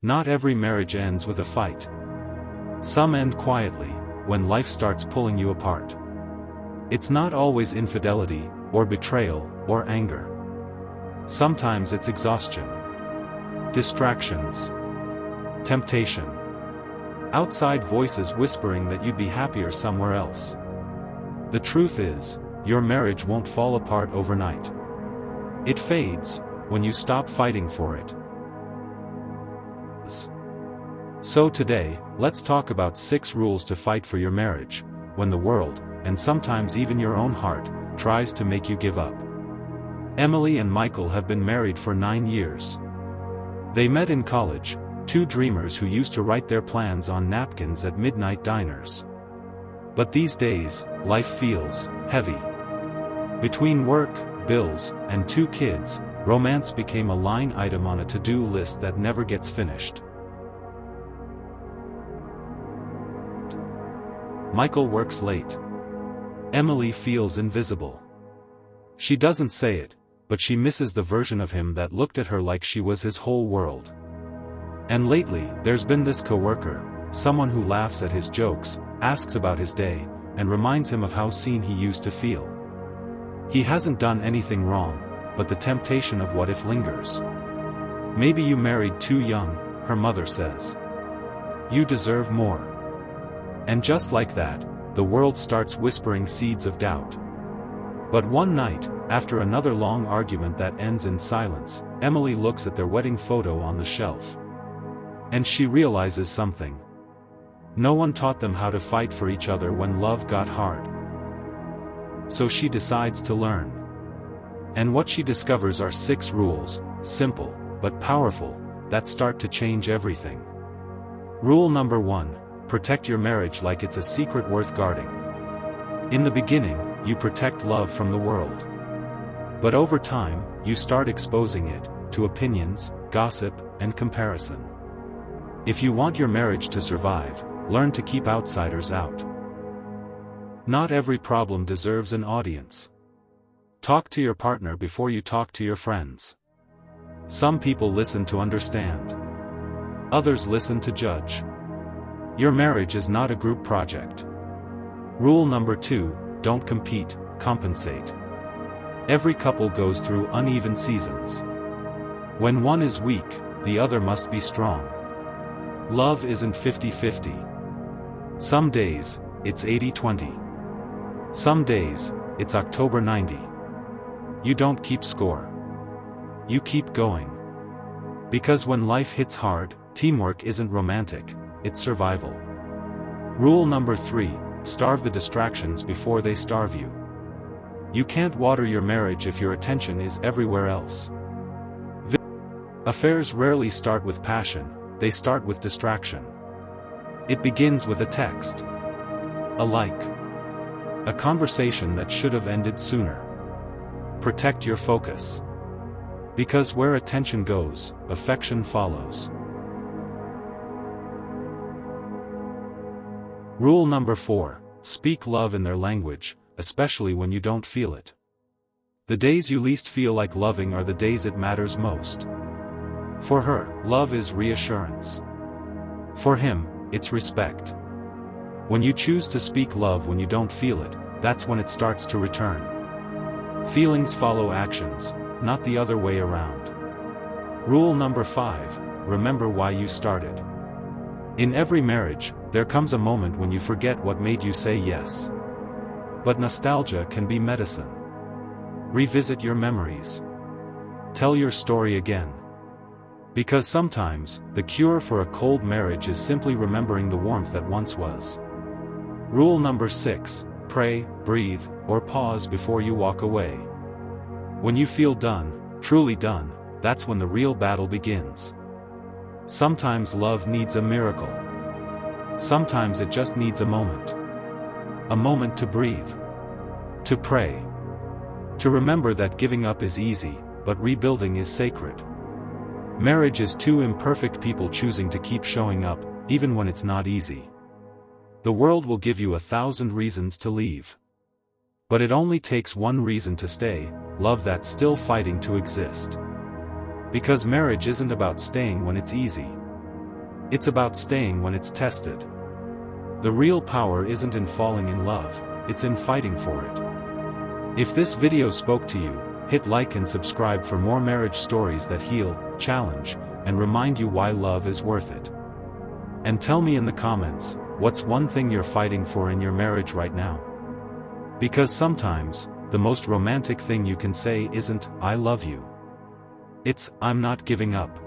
Not every marriage ends with a fight. Some end quietly, when life starts pulling you apart. It's not always infidelity, or betrayal, or anger. Sometimes it's exhaustion, distractions, temptation, outside voices whispering that you'd be happier somewhere else. The truth is, your marriage won't fall apart overnight. It fades when you stop fighting for it. So today, let's talk about 6 rules to fight for your marriage, when the world, and sometimes even your own heart, tries to make you give up. Emily and Michael have been married for 9 years. They met in college, 2 dreamers who used to write their plans on napkins at midnight diners. But these days, life feels heavy. Between work, bills, and 2 kids, romance became a line item on a to-do list that never gets finished. Michael works late. Emily feels invisible. She doesn't say it, but she misses the version of him that looked at her like she was his whole world. And lately, there's been this coworker, someone who laughs at his jokes, asks about his day, and reminds him of how seen he used to feel. He hasn't done anything wrong, but the temptation of what if lingers. Maybe you married too young, her mother says. You deserve more. And just like that, the world starts whispering seeds of doubt. But one night, after another long argument that ends in silence, Emily looks at their wedding photo on the shelf. And she realizes something. No one taught them how to fight for each other when love got hard. So she decides to learn. And what she discovers are 6 rules, simple, but powerful, that start to change everything. Rule number 1. Protect your marriage like it's a secret worth guarding. In the beginning, you protect love from the world. But over time, you start exposing it to opinions, gossip, and comparison. If you want your marriage to survive, learn to keep outsiders out. Not every problem deserves an audience. Talk to your partner before you talk to your friends. Some people listen to understand. Others listen to judge. Your marriage is not a group project. Rule number 2, don't compete, compensate. Every couple goes through uneven seasons. When one is weak, the other must be strong. Love isn't 50-50. Some days, it's 80-20. Some days, it's October 90. You don't keep score. You keep going. Because when life hits hard, teamwork isn't romantic, it's survival. Rule number 3, starve the distractions before they starve you. You can't water your marriage if your attention is everywhere else. Affairs rarely start with passion, they start with distraction. It begins with a text, a like, a conversation that should have ended sooner. Protect your focus. Because where attention goes, affection follows. Rule number 4, speak love in their language, especially when you don't feel it. The days you least feel like loving are the days it matters most. For her, love is reassurance. For him, it's respect. When you choose to speak love when you don't feel it, that's when it starts to return. Feelings follow actions, not the other way around. Rule number 5, remember why you started. In every marriage, there comes a moment when you forget what made you say yes. But nostalgia can be medicine. Revisit your memories. Tell your story again. Because sometimes, the cure for a cold marriage is simply remembering the warmth that once was. Rule number 6, pray, breathe, or pause before you walk away. When you feel done, truly done, that's when the real battle begins. Sometimes love needs a miracle. Sometimes it just needs a moment. A moment to breathe. To pray. To remember that giving up is easy, but rebuilding is sacred. Marriage is 2 imperfect people choosing to keep showing up, even when it's not easy. The world will give you 1,000 reasons to leave. But it only takes one reason to stay, love that's still fighting to exist. Because marriage isn't about staying when it's easy. It's about staying when it's tested. The real power isn't in falling in love, it's in fighting for it. If this video spoke to you, hit like and subscribe for more marriage stories that heal, challenge, and remind you why love is worth it. And tell me in the comments, what's one thing you're fighting for in your marriage right now? Because sometimes, the most romantic thing you can say isn't, "I love you." It's, "I'm not giving up."